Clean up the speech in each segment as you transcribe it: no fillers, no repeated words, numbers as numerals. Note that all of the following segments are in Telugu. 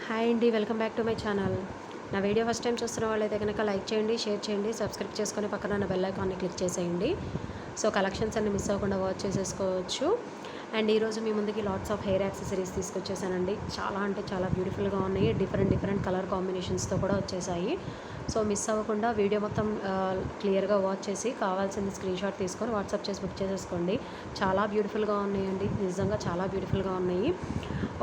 హాయ్ అండి, welcome back to my channel. నా వీడియో ఫస్ట్ టైం చూస్తున్న వాళ్ళైతే కనుక లైక్ చేయండి, షేర్ చేయండి, సబ్స్క్రైబ్ చేసుకొని పక్కన ఉన్న బెల్ ఐకాన్ని క్లిక్ చేసేయండి. సో కలెక్షన్స్ అన్ని మిస్ అవ్వకుండా వాచ్ చేసేసుకోవచ్చు. అండ్ ఈరోజు మీ ముందుకి లాట్స్ ఆఫ్ హెయిర్ యాక్సెసరీస్ తీసుకొచ్చేసానండి. చాలా అంటే చాలా బ్యూటిఫుల్గా ఉన్నాయి. డిఫరెంట్ కలర్ కాంబినేషన్స్తో కూడా వచ్చేసాయి. సో మిస్ అవ్వకుండా వీడియో మొత్తం క్లియర్గా వాచ్ చేసి కావాల్సింది స్క్రీన్ షాట్ తీసుకొని వాట్సాప్ చేసి బుక్ చేసేసుకోండి. చాలా బ్యూటిఫుల్గా ఉన్నాయండి, నిజంగా చాలా బ్యూటిఫుల్గా ఉన్నాయి.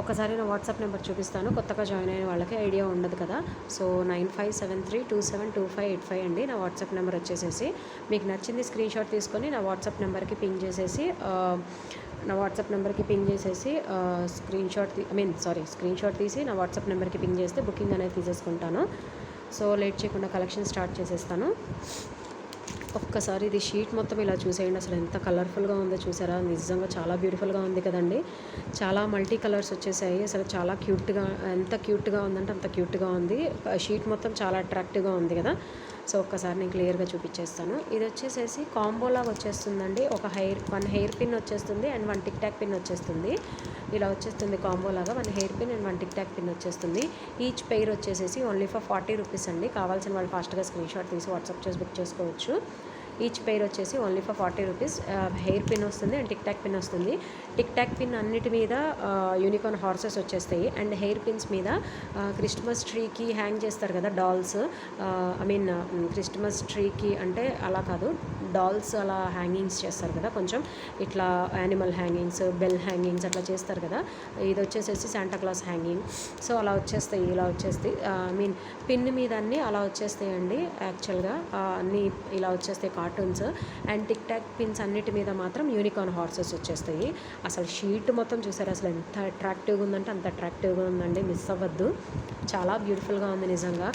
ఒకసారి నా వాట్సాప్ నెంబర్ చూపిస్తాను, కొత్తగా జాయిన్ అయిన వాళ్ళకి ఐడియా ఉండదు కదా. సో 9573272585 అండి నా వాట్సాప్ నెంబర్ వచ్చేసేసి. మీకు నచ్చింది స్క్రీన్ షాట్ తీసుకొని నా వాట్సాప్ నెంబర్కి పింగ్ చేసేసి స్క్రీన్ షాట్ తీసి నా వాట్సాప్ నెంబర్కి పింగ్ చేస్తే బుకింగ్ అనేది తీసేసుకుంటాను. సో లేట్ చేయకుండా కలెక్షన్ స్టార్ట్ చేసేస్తాను. ఒక్కసారి ఇది షీట్ మొత్తం ఇలా చూసేయండి, అసలు ఎంత కలర్ఫుల్గా ఉందో చూసారా. నిజంగా చాలా బ్యూటిఫుల్గా ఉంది కదండి. చాలా మల్టీ కలర్స్ వచ్చేసాయి. అసలు చాలా క్యూట్గా, ఎంత క్యూట్గా ఉందంటే అంత క్యూట్గా ఉంది. షీట్ మొత్తం చాలా అట్రాక్టివ్గా ఉంది కదా. సో ఒక్కసారి నేను క్లియర్గా చూపించేస్తాను. ఇది వచ్చేసేసి కాంబోలాగా వచ్చేస్తుందండి. వన్ హెయిర్ పిన్ వచ్చేస్తుంది అండ్ 1 టిక్ టాక్ పిన్ వచ్చేస్తుంది. ఇలా వచ్చేస్తుంది కాంబోలాగా. 1 hair pin and 1 tick talk pin వచ్చేస్తుంది. ఈచ్ పెయిర్ వచ్చేసేసి ఓన్లీ ఫర్ 40 రూపీస్ అండి. కావాల్సిన వాళ్ళు ఫాస్ట్గా స్క్రీన్ షాట్ తీసి వాట్సాప్ చేసి బుక్ చేసుకోవచ్చు. ఈచ్ పెయిర్ వచ్చేసి only for 40 rupees. Hair pin వస్తుంది అండ్ టిక్ టాక్ పిన్ వస్తుంది. టిక్ టాక్ పిన్ అన్నిటి మీద యూనికార్న్ హార్సెస్ వచ్చేస్తాయి. అండ్ హెయిర్ పిన్స్ మీద క్రిస్మస్ ట్రీకి హ్యాంగ్ చేస్తారు కదా డాల్స్, క్రిస్మస్ ట్రీకి అంటే అలా కాదు, డాల్స్ అలా హ్యాంగింగ్స్ చేస్తారు కదా, కొంచెం ఇట్లా యానిమల్ హ్యాంగింగ్స్, బెల్ హ్యాంగింగ్స్ అట్లా చేస్తారు కదా. ఇది వచ్చేసేసి శాంటాక్లాస్ హ్యాంగింగ్. సో అలా వచ్చేస్తాయి, ఇలా వచ్చేస్తాయి. పిన్ మీద అన్నీ అలా వచ్చేస్తాయండి. యాక్చువల్గా అన్నీ ఇలా వచ్చేస్తాయి cartoons. And tick tac pins అన్నిటి మీద మాత్రం యూనికార్న్ హార్సెస్ వచ్చేస్తాయి. అసలు షీట్ మొత్తం చూసారు, అసలు ఎంత అట్రాక్టివ్గా ఉందంటే అంత అట్రాక్టివ్గా ఉందండి, మిస్ అవ్వద్దు. చాలా బ్యూటిఫుల్గా ఉంది నిజంగా.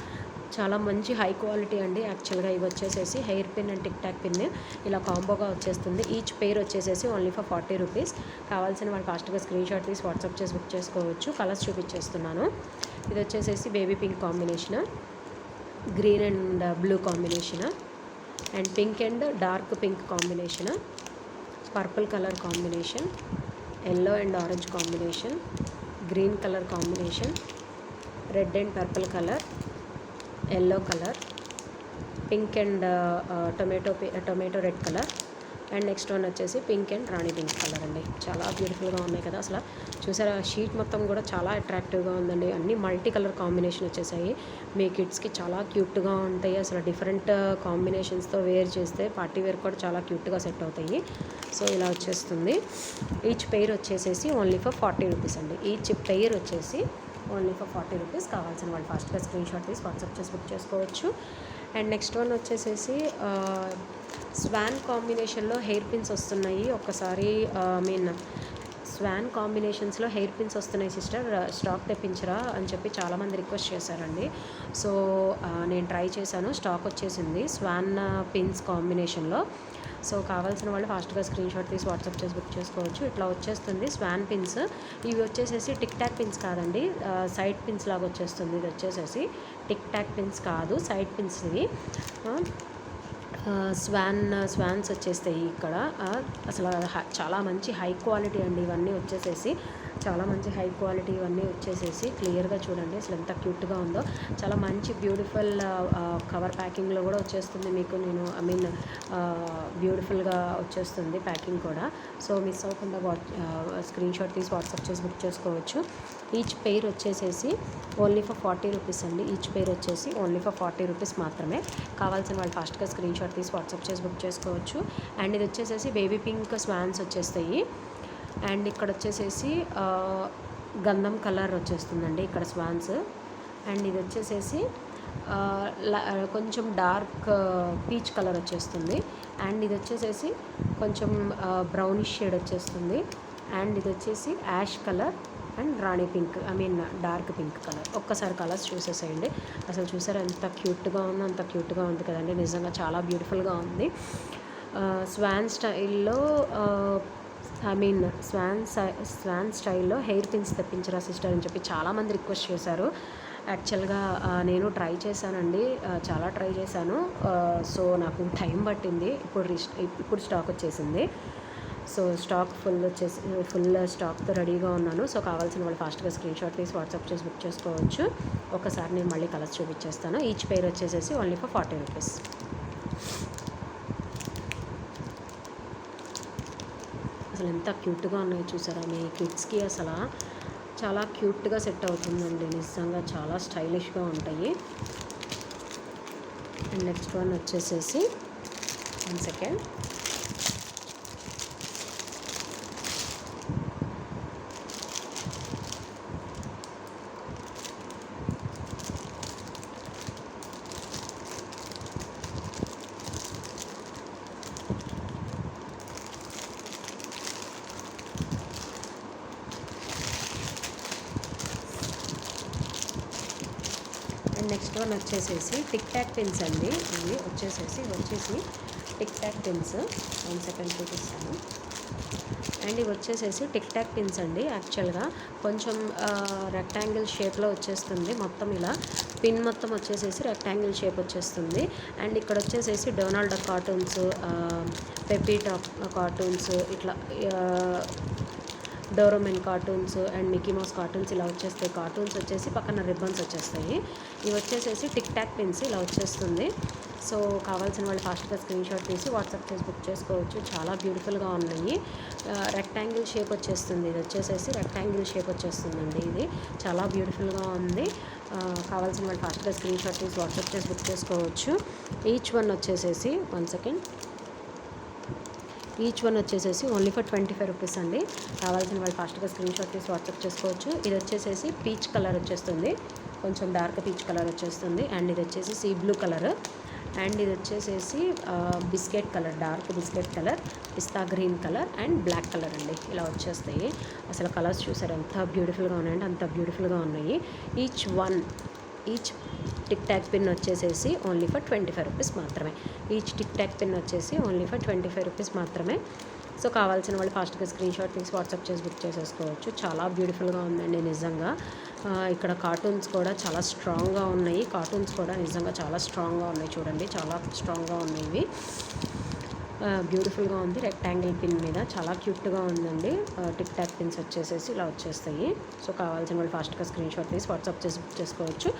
చాలా మంచి హై క్వాలిటీ అండి. యాక్చువల్గా ఇవి వచ్చేసేసి hair pin and tick talk pin ఇలా కాంబోగా వచ్చేస్తుంది. ఈచ్ పెయిర్ వచ్చేసేసి ఓన్లీ ఫర్ 40 రూపీస్. కావాల్సిన వాళ్ళు ఫాస్ట్గా స్క్రీన్ షాట్ తీసి వాట్సాప్ చేసి బుక్ చేసుకోవచ్చు. కలర్స్ చూపించేస్తున్నాను. ఇది వచ్చేసేసి baby pink combination, green and blue combination, and pink and dark pink combination, purple colour combination, yellow and orange combination, green colour combination, red and purple colour, yellow colour, pink and tomato red colour, and next one వచ్చేసి pink and rani pink colour అండి. చాలా బ్యూటిఫుల్గా ఉన్నాయి కదా. అసలు చూసారా, షీట్ మొత్తం కూడా చాలా అట్రాక్టివ్గా ఉందండి. అన్ని మల్టీ కలర్ కాంబినేషన్ వచ్చేసాయి. మీ కిడ్స్కి చాలా క్యూట్గా ఉంటాయి. అసలు డిఫరెంట్ కాంబినేషన్స్తో వేర్ చేస్తే పార్టీ వేర్ కూడా చాలా క్యూట్గా సెట్ అవుతాయి. సో ఇలా వచ్చేస్తుంది. ఈచ్ పెయిర్ వచ్చేసేసి ఓన్లీ ఫర్ 40 రూపీస్ అండి. ఈచ్ పెయిర్ వచ్చేసి ఓన్లీ ఫర్ 40 రూపీస్. కావాల్సిన వాళ్ళు ఫాస్ట్గా స్క్రీన్ షాట్ తీసి వాట్సాప్ చేసి బుక్ చేసుకోవచ్చు. అండ్ నెక్స్ట్ వన్ వచ్చేసేసి స్వాన్ కాంబినేషన్లో హెయిర్ పిన్స్ వస్తున్నాయి. ఒక్కసారి స్వాన్ కాంబినేషన్స్లో హెయిర్ పిన్స్ వస్తున్నాయి సిస్టర్, స్టాక్ తెప్పించరా అని చెప్పి చాలామంది రిక్వెస్ట్ చేశారండి. సో నేను ట్రై చేశాను, స్టాక్ వచ్చేసింది స్వాన్ పిన్స్ కాంబినేషన్లో. సో కావాల్సిన వాళ్ళు ఫాస్ట్గా స్క్రీన్ షాట్ తీసి వాట్సాప్ చేసి బుక్ చేసుకోవచ్చు. ఇట్లా వచ్చేస్తుంది స్వాన్ పిన్స్. ఇవి వచ్చేసేసి టిక్ టాక్ పిన్స్ కాదండి, సైడ్ పిన్స్ లాగా వచ్చేస్తుంది. ఇది వచ్చేసేసి టిక్ టాక్ పిన్స్ కాదు, సైడ్ పిన్స్ ఇవి. స్వాన్స్ వచ్చేస్తాయి ఇక్కడ. అసలు చాలా మంచి హై క్వాలిటీ అండి ఇవన్నీ వచ్చేసేసి. చాలా మంచి హై క్వాలిటీ ఇవన్నీ వచ్చేసేసి. క్లియర్గా చూడండి అసలు ఎంత క్యూట్గా ఉందో. చాలా మంచి బ్యూటిఫుల్ కవర్ ప్యాకింగ్లో కూడా వచ్చేస్తుంది మీకు. బ్యూటిఫుల్గా వచ్చేస్తుంది ప్యాకింగ్ కూడా. సో మిస్ అవ్వకుండా స్క్రీన్ షాట్ తీసి వాట్సాప్ చేసి బుక్ చేసుకోవచ్చు. ఈచ్ పెయిర్ వచ్చేసేసి ఓన్లీ ఫర్ 40 రూపీస్ అండి. ఈచ్ పెయిర్ వచ్చేసి ఓన్లీ ఫర్ 40 రూపీస్ మాత్రమే. కావాల్సిన వాళ్ళు ఫాస్ట్గా స్క్రీన్ షాట్ తీసి వాట్సాప్ చేసి బుక్ చేసుకోవచ్చు. అండ్ ఇది వచ్చేసేసి బేబీ పింక్ స్వాన్స్ వచ్చేస్తాయి. అండ్ ఇక్కడ వచ్చేసేసి గంధం కలర్ వచ్చేస్తుందండి ఇక్కడ స్వాన్స్. అండ్ ఇది వచ్చేసేసి కొంచెం డార్క్ పీచ్ కలర్ వచ్చేస్తుంది. అండ్ ఇది వచ్చేసేసి కొంచెం బ్రౌనిష్ షేడ్ వచ్చేస్తుంది. అండ్ ఇది వచ్చేసి ash colour and rani pink, dark pink colour. ఒక్కసారి కలర్స్ చూసేసేయండి. అసలు చూసారా ఎంత క్యూట్గా ఉందో, అంత క్యూట్గా ఉంది కదండి. నిజంగా చాలా బ్యూటిఫుల్గా ఉంది. స్వాన్ స్టైల్లో స్వాన్ స్టైల్లో హెయిర్ పిన్స్ తెప్పించరా సిస్టర్ అని చెప్పి చాలామంది రిక్వెస్ట్ చేశారు. యాక్చువల్గా నేను ట్రై చేశానండి, చాలా ట్రై చేశాను. సో నాకు టైం పట్టింది. ఇప్పుడు స్టాక్ వచ్చేసింది. సో స్టాక్ ఫుల్ స్టాక్తో రెడీగా ఉన్నాను. సో కావాల్సిన వాళ్ళు ఫాస్ట్గా స్క్రీన్ షాట్ తీసి వాట్సాప్ చేసి బుక్ చేసుకోవచ్చు. ఒకసారి నేను మళ్ళీ కలర్స్ చూపించేస్తాను. ఈచ్ పేర్ వచ్చేసేసి ఓన్లీ ఫర్ 40 రూపీస్. అసలు ఎంత క్యూట్గా ఉన్నాయో చూసారా, మీ కిడ్స్కి అసలు చాలా క్యూట్గా సెట్ అవుతుందండి. నిజంగా చాలా స్టైలిష్గా ఉంటాయి. అండ్ నెక్స్ట్ వన్ వచ్చేసేసి 1 సెకండ్. అండ్ నెక్స్ట్ వన్ వచ్చేసేసి టిక్ టాక్ పిన్స్ అండి. ఇవి వచ్చేసి టిక్ టాక్ పిన్స్. 1 సెకండ్ చూపిస్తాను. అండ్ ఇవి వచ్చేసేసి టిక్ టాక్ పిన్స్ అండి. యాక్చువల్గా కొంచెం రెక్టాంగిల్ షేప్లో వచ్చేస్తుంది. మొత్తం ఇలా పిన్ మొత్తం వచ్చేసేసి రెక్టాంగిల్ షేప్ వచ్చేస్తుంది. అండ్ ఇక్కడ వచ్చేసేసి డొనాల్డ్ డక్ కార్టూన్స్, పెప్పీ టాప్ కార్టూన్స్, ఇట్లా Doraemon cartoons and Mickey Mouse cartoons ఇలా వచ్చేస్తాయి. కార్టూన్స్ వచ్చేసి పక్కన రిబ్బన్స్ వచ్చేస్తాయి. ఇవి వచ్చేసేసి టిక్ టాక్ పిన్స్ ఇలా వచ్చేస్తుంది. సో కావాల్సిన వాళ్ళు ఫాస్ట్గా స్క్రీన్ షాట్ తీసి వాట్సాప్ చేసి బుక్ చేసుకోవచ్చు. చాలా బ్యూటిఫుల్గా ఉన్నాయి. రెక్టాంగిల్ షేప్ వచ్చేస్తుంది. ఇది వచ్చేసేసి రెక్టాంగిల్ షేప్ వచ్చేస్తుందండి. ఇది చాలా బ్యూటిఫుల్గా ఉంది. కావాల్సిన వాళ్ళు ఫాస్ట్గా స్క్రీన్ షాట్ తీసి వాట్సాప్ చేసి బుక్ చేసుకోవచ్చు. ఈచ్ వన్ వచ్చేసేసి 1 సెకండ్. ఈచ్ వన్ వచ్చేసేసి ఓన్లీ ఫర్ 25 రూపీస్ అండి. కావాల్సిన వాళ్ళు ఫాస్ట్గా స్క్రీన్ షాట్ తీసి వాట్సాప్ చేసుకోవచ్చు. ఇది వచ్చేసేసి పీచ్ కలర్ వచ్చేస్తుంది. కొంచెం డార్క్ పీచ్ కలర్ వచ్చేస్తుంది. అండ్ ఇది వచ్చేసి సీ బ్లూ కలర్. అండ్ ఇది వచ్చేసేసి biscuit colour, dark biscuit colour, pista green colour and black colour అండి. ఇలా వచ్చేస్తాయి. అసలు కలర్స్ చూసారు ఎంత బ్యూటిఫుల్గా ఉన్నాయంటే అంత బ్యూటిఫుల్గా ఉన్నాయి. ఈచ్ టిక్ టాక్ పిన్ వచ్చేసేసి ఓన్లీ ఫర్ 25 రూపీస్ మాత్రమే. ఈచ్ టిక్ టాక్ పిన్ వచ్చేసి ఓన్లీ ఫర్ 25 రూపీస్ మాత్రమే. సో కావాల్సిన వాళ్ళు ఫాస్ట్గా స్క్రీన్ షాట్ తీసి వాట్సాప్ చేసి బుక్ చేసేసుకోవచ్చు. చాలా బ్యూటిఫుల్గా ఉందండి నిజంగా. ఇక్కడ కార్టూన్స్ కూడా చాలా స్ట్రాంగ్గా ఉన్నాయి. కార్టూన్స్ కూడా నిజంగా చాలా స్ట్రాంగ్గా ఉన్నాయి. చూడండి చాలా స్ట్రాంగ్గా ఉన్నాయి. ఇవి బ్యూటిఫుల్గా ఉంది. రెక్టాంగిల్ పిన్ మీద చాలా క్యూట్గా ఉందండి. టిక్ టాక్ పిన్స్ వచ్చేసేసి ఇలా వచ్చేస్తాయి. సో కావాల్సిన వాళ్ళు ఫాస్ట్గా స్క్రీన్ షాట్ తీసి వాట్సాప్ చేసి బుక్ చేసుకోవచ్చు.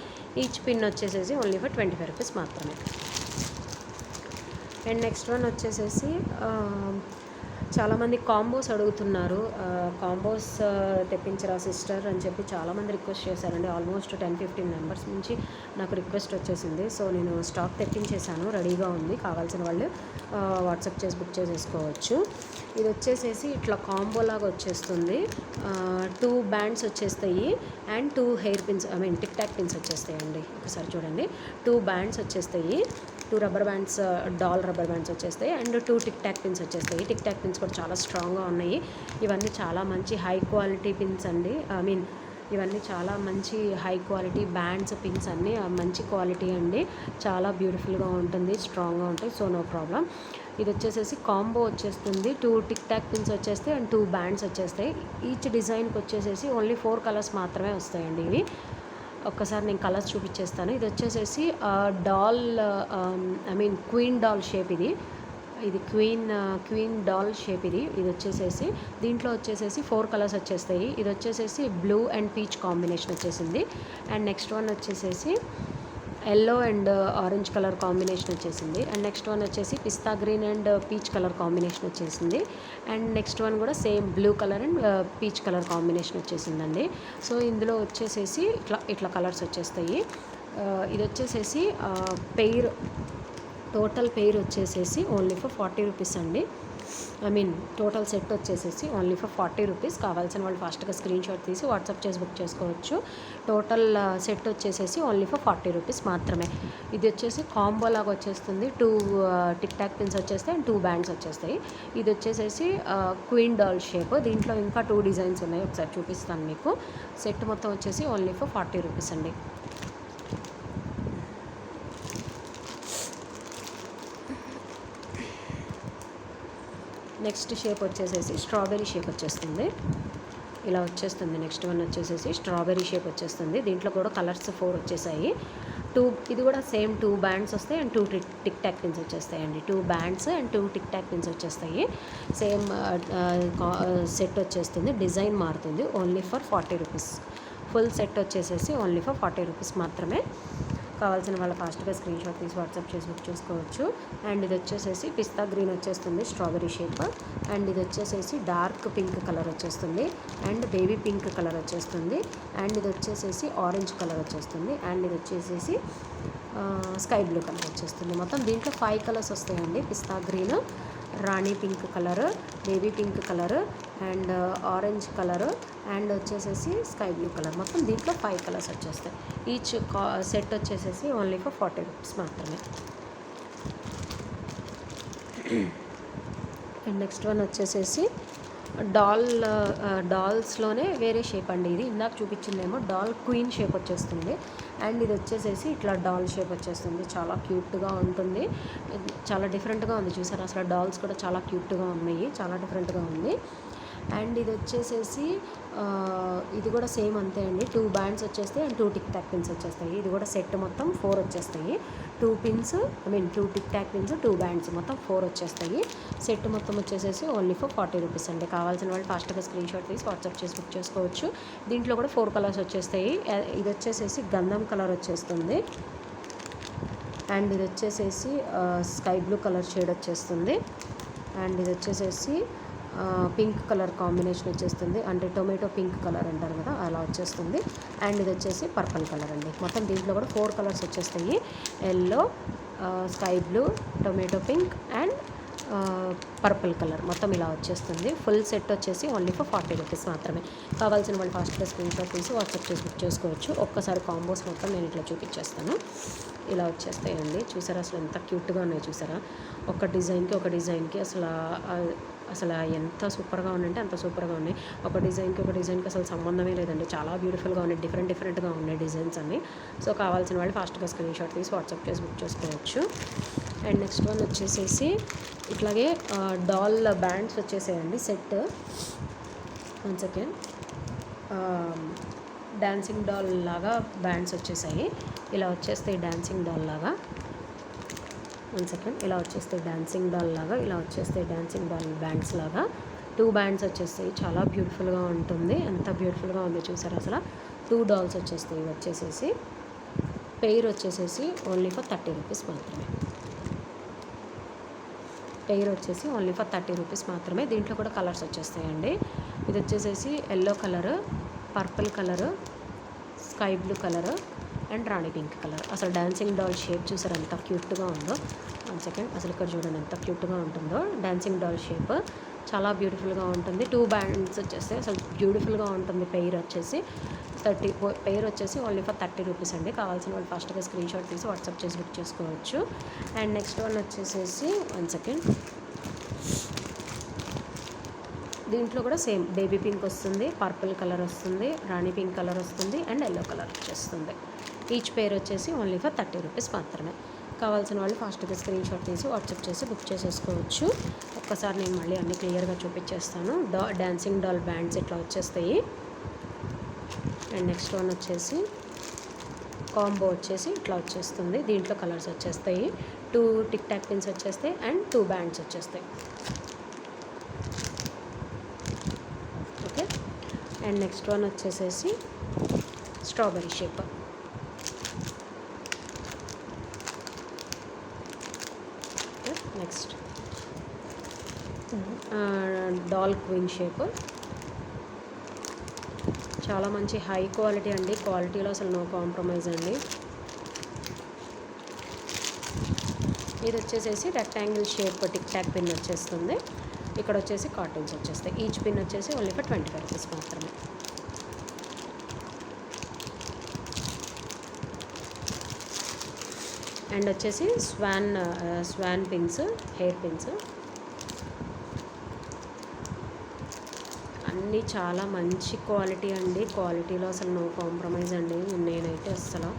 ఈచ్ పిన్ వచ్చేసేసి ఓన్లీ ఫర్ 25 రూపీస్ మాత్రమే. అండ్ నెక్స్ట్ వన్ వచ్చేసేసి చాలామంది కాంబోస్ అడుగుతున్నారు. కాంబోస్ తెప్పించరా సిస్టర్ అని చెప్పి చాలామంది రిక్వెస్ట్ చేశారండి. ఆల్మోస్ట్ 10-15 మెంబర్స్ నుంచి నాకు రిక్వెస్ట్ వచ్చేసింది. సో నేను స్టాక్ తెప్పించేశాను, రెడీగా ఉంది. కావాల్సిన వాళ్ళు వాట్సాప్ చేసి బుక్ చేసేసుకోవచ్చు. ఇది వచ్చేసేసి ఇట్లా కాంబో లాగా వచ్చేస్తుంది. 2 బ్యాండ్స్ వచ్చేస్తాయి and 2 hair pins, tic tac pins వచ్చేస్తాయండి. ఒకసారి చూడండి, 2 బ్యాండ్స్ వచ్చేస్తాయి. 2 rubber bands, doll rubber bands వచ్చేస్తాయి అండ్ 2 టిక్ టాక్ పిన్స్ వచ్చేస్తాయి. టిక్ టాక్ పిన్స్ కూడా చాలా స్ట్రాంగ్గా ఉన్నాయి. ఇవన్నీ చాలా మంచి హై క్వాలిటీ పిన్స్ అండి. ఇవన్నీ చాలా మంచి హై క్వాలిటీ బ్యాండ్స్, పిన్స్ అన్నీ మంచి క్వాలిటీ అండి. చాలా బ్యూటిఫుల్గా ఉంటుంది, స్ట్రాంగ్గా ఉంటాయి. So no problem. ఇది వచ్చేసేసి కాంబో వచ్చేస్తుంది. 2 టిక్ టాక్ పిన్స్ వచ్చేస్తాయి అండ్ 2 బ్యాండ్స్ వచ్చేస్తాయి. ఈచ్ డిజైన్కి వచ్చేసేసి ఓన్లీ 4 కలర్స్ మాత్రమే వస్తాయండి. ఇవి ఒక్కసారి నేను కలర్స్ చూపించేస్తాను. ఇది వచ్చేసేసి డాల్, క్వీన్ డాల్ షేప్. ఇది క్వీన్ డాల్ షేప్. ఇది వచ్చేసేసి దీంట్లో వచ్చేసేసి 4 కలర్స్ వచ్చేస్తాయి. ఇది వచ్చేసేసి బ్లూ అండ్ పీచ్ కాంబినేషన్ వచ్చేసింది. అండ్ నెక్స్ట్ వన్ వచ్చేసేసి yellow and orange colour combination వచ్చేసింది. అండ్ నెక్స్ట్ వన్ వచ్చేసి pista green and peach colour combination వచ్చేసింది. అండ్ నెక్స్ట్ వన్ కూడా same blue colour and peach colour combination వచ్చేసిందండి. సో ఇందులో వచ్చేసేసి ఇట్లా కలర్స్ వచ్చేస్తాయి. ఇది వచ్చేసేసి టోటల్ పెయిర్ వచ్చేసేసి ఓన్లీ ఫర్ 40 రూపీస్ అండి. టోటల్ సెట్ వచ్చేసేసి ఓన్లీ ఫర్ 40 రూపీస్. కావాల్సిన వాళ్ళు ఫాస్ట్గా స్క్రీన్ షాట్ తీసి వాట్సాప్ చేసి బుక్ చేసుకోవచ్చు. టోటల్ సెట్ వచ్చేసేసి ఓన్లీ ఫర్ 40 రూపీస్ మాత్రమే. ఇది వచ్చేసి కాంబో లాగా వచ్చేస్తుంది. 2 టిక్ టాక్ పిన్స్ వచ్చేస్తాయి అండ్ 2 బ్యాండ్స్ వచ్చేస్తాయి. ఇది వచ్చేసేసి క్వీన్ డాల్ షేప్. దీంట్లో ఇంకా 2 డిజైన్స్ ఉన్నాయి, ఒకసారి చూపిస్తాను మీకు. సెట్ మొత్తం వచ్చేసి ఓన్లీ ఫర్ 40 రూపీస్ అండి. నెక్స్ట్ షేప్ వచ్చేసేసి స్ట్రాబెర్రీ షేప్ వచ్చేస్తుంది. ఇలా వచ్చేస్తుంది. నెక్స్ట్ వన్ వచ్చేసేసి స్ట్రాబెర్రీ షేప్ వచ్చేస్తుంది. దీంట్లో కూడా కలర్స్ 4 వచ్చేసాయి. ఇది కూడా సేమ్ 2 బ్యాండ్స్ వస్తాయి అండ్ 2 టిక్ టాక్ పిన్స్ వచ్చేస్తాయండి. 2 bands and 2 tic tac pins వచ్చేస్తాయి. సేమ్ సెట్ వచ్చేస్తుంది. డిజైన్ మారుతుంది. Only for 40 rupees. Full set వచ్చేసేసి ఓన్లీ ఫర్ 40 రూపీస్ మాత్రమే. కావాల్సిన వాళ్ళ ఫాస్ట్గా స్క్రీన్ షాట్ తీసి వాట్సాప్ చేసి బుక్ చేసుకోవచ్చు. అండ్ ఇది వచ్చేసేసి పిస్తా గ్రీన్ వచ్చేస్తుంది, స్ట్రాబెరీ షేప్. అండ్ ఇది వచ్చేసేసి డార్క్ పింక్ కలర్ వచ్చేస్తుంది అండ్ బేబీ పింక్ కలర్ వచ్చేస్తుంది. అండ్ ఇది వచ్చేసేసి ఆరెంజ్ కలర్ వచ్చేస్తుంది. అండ్ ఇది వచ్చేసేసి స్కై బ్లూ కలర్ వచ్చేస్తుంది. మొత్తం దీంట్లో 5 కలర్స్ వస్తాయండి. Pista green, rani pink colour, baby pink colour and orange colour and వచ్చేసేసి స్కై బ్లూ కలర్. మొత్తం దీంట్లో 5 కలర్స్ వచ్చేస్తాయి. ఈచ్ సెట్ వచ్చేసేసి ఓన్లీ ఫర్ 40 రూపీస్ మాత్రమే. అండ్ నెక్స్ట్ వన్ వచ్చేసేసి డాల్స్లోనే వేరే షేప్ అండి. ఇది ఇందాక చూపించిందేమో డాల్ క్వీన్ షేప్ వచ్చేస్తుంది. అండ్ ఇది వచ్చేసేసి ఇట్లా డాల్ షేప్ వచ్చేస్తుంది. చాలా క్యూట్గా ఉంటుంది. చాలా డిఫరెంట్గా ఉంది. చూసారు అసలు డాల్స్ కూడా చాలా క్యూట్గా ఉన్నాయి. చాలా డిఫరెంట్గా ఉంది. అండ్ ఇది వచ్చేసేసి ఇది కూడా సేమ్ అంతే అండి. 2 బ్యాండ్స్ వచ్చేస్తాయి అండ్ 2 టిక్ టాక్ పిన్స్ వచ్చేస్తాయి. ఇది కూడా సెట్ మొత్తం 4 వచ్చేస్తాయి. 2 టిక్ టాక్ పిన్స్, 2 బ్యాండ్స్ మొత్తం 4 వచ్చేస్తాయి. సెట్ మొత్తం వచ్చేసేసి ఓన్లీ ఫర్ 40 రూపీస్ అండి. కావాల్సిన వాళ్ళు ఫాస్ట్గా స్క్రీన్ షాట్ తీసి వాట్సాప్ చేసి బుక్ చేసుకోవచ్చు. దీంట్లో కూడా 4 కలర్స్ వచ్చేస్తాయి. ఇది వచ్చేసేసి గంధం కలర్ వచ్చేస్తుంది అండ్ ఇది వచ్చేసేసి స్కై బ్లూ కలర్ షేడ్ వచ్చేస్తుంది. అండ్ ఇది వచ్చేసేసి పింక్ కలర్ కాంబినేషన్ వచ్చేస్తుంది. అంటే టొమాటో పింక్ కలర్ అంటారు కదా, అలా వచ్చేస్తుంది. అండ్ ఇది వచ్చేసి పర్పుల్ కలర్ అండి. మొత్తం దీంట్లో కూడా 4 కలర్స్ వచ్చేస్తాయి. Yellow, sky blue, tomato pink and purple colour మొత్తం ఇలా వచ్చేస్తుంది. ఫుల్ సెట్ వచ్చేసి ఓన్లీ ఫర్ 40 రూపీస్ మాత్రమే. కావాల్సిన వాళ్ళు ఫాస్ట్గా స్క్రీన్ షాట్ తీసి వాట్సాప్ చేసి బుక్ చేసుకోవచ్చు. ఒక్కసారి కాంబోస్ మొత్తం నేను ఇట్లా చూపించేస్తాను. ఇలా వచ్చేస్తాయండి. చూసారా అసలు ఎంత క్యూట్గా ఉన్నాయి. చూసారా ఒక డిజైన్కి అసలు ఎంత సూపర్గా ఉన్నాయంటే అంత సూపర్గా ఉన్నాయి. ఒక డిజైన్కి అసలు సంబంధమే లేదండి. చాలా బ్యూటిఫుల్గా ఉన్నాయి. డిఫరెంట్గా ఉన్నాయి డిజైన్స్ అన్నీ. సో కావాల్సిన వాళ్ళు ఫాస్ట్గా స్క్రీన్ షాట్ తీసి వాట్సాప్ చేసి బుక్ చేసుకోవచ్చు. అండ్ నెక్స్ట్ వన్ వచ్చేసేసి ఇట్లాగే డాల్ బ్యాండ్స్ వచ్చేసాయండి. Set 1 second. డాన్సింగ్ డాల్ లాగా బ్యాండ్స్ వచ్చేసాయి. ఇలా వచ్చేస్తాయి డాన్సింగ్ డాల్ లాగా. 1 సెకండ్. ఇలా వచ్చేస్తాయి డాన్సింగ్ డాల్ లాగా. ఇలా వచ్చేస్తాయి డాన్సింగ్ డాల్ బ్యాండ్స్ లాగా. 2 బ్యాండ్స్ వచ్చేస్తాయి. చాలా బ్యూటిఫుల్గా ఉంటుంది. ఎంత బ్యూటిఫుల్గా ఉంది చూసారు అసలు. 2 డాల్స్ వచ్చేస్తాయి. ఇవి వచ్చేసేసి పెయిర్ వచ్చేసేసి ఓన్లీ ఫర్ 30 రూపీస్ మాత్రమే. పెయిర్ వచ్చేసి ఓన్లీ ఫర్ 30 రూపీస్ మాత్రమే. దీంట్లో కూడా కలర్స్ వచ్చేస్తాయండి. ఇది వచ్చేసేసి yellow colour, purple colour, sky blue colour and rani pink colour. అసలు డాన్సింగ్ డాల్ షేప్ చూసారు ఎంత క్యూట్గా ఉందో. 1 సెకండ్. అసలు ఇక్కడ చూడండి ఎంత క్యూట్గా ఉంటుందో. డాన్సింగ్ డాల్ షేప్ చాలా బ్యూటిఫుల్గా ఉంటుంది. 2 బ్యాండ్స్ వచ్చేస్తే అసలు బ్యూటిఫుల్గా ఉంటుంది. పెయిర్ వచ్చేసి ఓన్లీ ఫర్ 30 రూపీస్ అండి. కావాల్సిన వాళ్ళు ఫాస్ట్గా స్క్రీన్ షాట్ తీసి వాట్సాప్ చేసి బుక్ చేసుకోవచ్చు. అండ్ నెక్స్ట్ వన్ వచ్చేసేసి 1 సెకండ్. దీంట్లో కూడా సేమ్ బేబీ పింక్ వస్తుంది, పర్పుల్ కలర్ వస్తుంది, రాణి పింక్ కలర్ వస్తుంది అండ్ ఎల్లో కలర్ వచ్చేస్తుంది. ఈచ్ పేర్ వచ్చేసి ఓన్లీ ఫర్ 30 రూపీస్ మాత్రమే. కావాల్సిన వాళ్ళు ఫాస్ట్గా స్క్రీన్ షాట్ తీసి వాట్సాప్ చేసి బుక్ చేసేసుకోవచ్చు. ఒక్కసారి నేను మళ్ళీ అన్ని క్లియర్గా చూపించేస్తాను. డాన్సింగ్ డాల్ బ్యాండ్స్ ఇట్లా వచ్చేస్తాయి. అండ్ నెక్స్ట్ వన్ వచ్చేసి కాంబో వచ్చేసి ఇట్లా వచ్చేస్తుంది. దీంట్లో కలర్స్ వచ్చేస్తాయి. 2 టిక్ టాక్ పిన్స్ వచ్చేస్తాయి అండ్ 2 బ్యాండ్స్ వచ్చేస్తాయి. ఓకే. అండ్ నెక్స్ట్ వన్ వచ్చేసేసి strawberry shape. Next doll queen shape. చాలా మంచి హై క్వాలిటీ అండి. క్వాలిటీలో అసలు నో కాంప్రమైజ్ అండి. ఇది వచ్చేసేసి rectangle shape tick talk pin వచ్చేస్తుంది. ఇక్కడ వచ్చేసి కార్టూన్స్ వచ్చేస్తాయి. ఈచ్ పిన్ వచ్చేసి ఓన్లీ ఫర్ 25 రూపీస్ మాత్రమే. అండ్ వచ్చేసి స్వాన్ పిన్స్, హెయిర్ పిన్స్ అన్నీ చాలా మంచి క్వాలిటీ అండి. క్వాలిటీలో అసలు నో కాంప్రమైజ్ అండి. నేనైతే అసలు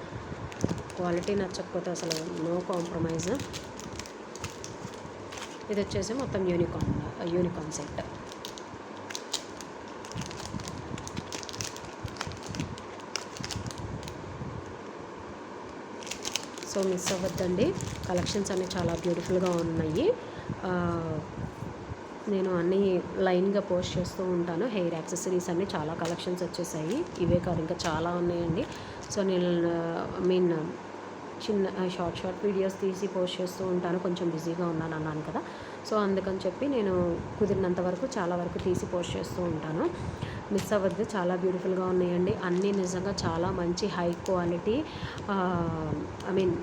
క్వాలిటీ నచ్చకపోతే అసలు నో కాంప్రమైజ్. ఇది వచ్చేసి మొత్తం యూనికార్న్ సెట్. సో మిస్ అవ్వద్దండి. కలెక్షన్స్ అన్నీ చాలా బ్యూటిఫుల్గా ఉన్నాయి. నేను అన్నీ లైన్గా పోస్ట్ చేస్తూ ఉంటాను. హెయిర్ యాక్సెసరీస్ అన్నీ చాలా కలెక్షన్స్ వచ్చేసాయి. ఇవే కాదు ఇంకా చాలా ఉన్నాయండి. సో నేను చిన్న షార్ట్ వీడియోస్ తీసి పోస్ట్ చేస్తూ ఉంటాను. కొంచెం బిజీగా ఉన్నాను అన్నాను కదా, సో అందుకని చెప్పి నేను కుదిరినంత వరకు చాలా వరకు తీసి పోస్ట్ చేస్తూ ఉంటాను. మిస్ అవ్వద్దు, చాలా బ్యూటిఫుల్గా ఉన్నాయండి. అన్నీ నిజంగా చాలా మంచి హై క్వాలిటీ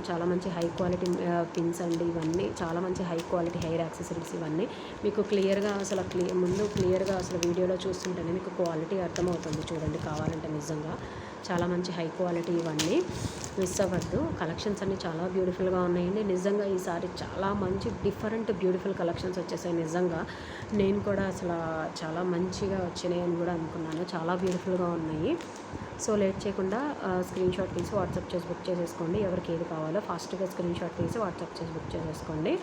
చాలా మంచి హై క్వాలిటీ పిన్స్ అండి. ఇవన్నీ చాలా మంచి హై క్వాలిటీ హెయిర్ యాక్సెసరీస్. ఇవన్నీ మీకు క్లియర్గా ముందు క్లియర్గా వీడియోలో చూస్తుంటేనే మీకు క్వాలిటీ అర్థమవుతుంది. చూడండి కావాలంటే నిజంగా చాలా మంచి హై క్వాలిటీ. ఇవన్నీ మిస్ అవ్వద్దు. కలెక్షన్స్ అన్నీ చాలా బ్యూటిఫుల్గా ఉన్నాయండి. నిజంగా ఈసారి చాలా మంచి డిఫరెంట్ బ్యూటిఫుల్ కలెక్షన్స్ వచ్చేసాయి. నిజంగా నేను కూడా చాలా మంచిగా వచ్చినాయి అని కూడా అనుకున్నాను. చాలా బ్యూటిఫుల్గా ఉన్నాయి. సో లేట్ చేయకుండా స్క్రీన్ షాట్ తీసి వాట్సాప్ చేసి బుక్ చేసేసుకోండి. ఎవరికి ఏది కావాలో ఫాస్ట్గా స్క్రీన్ షాట్ తీసి వాట్సాప్ చేసి బుక్ చేసేసుకోండి.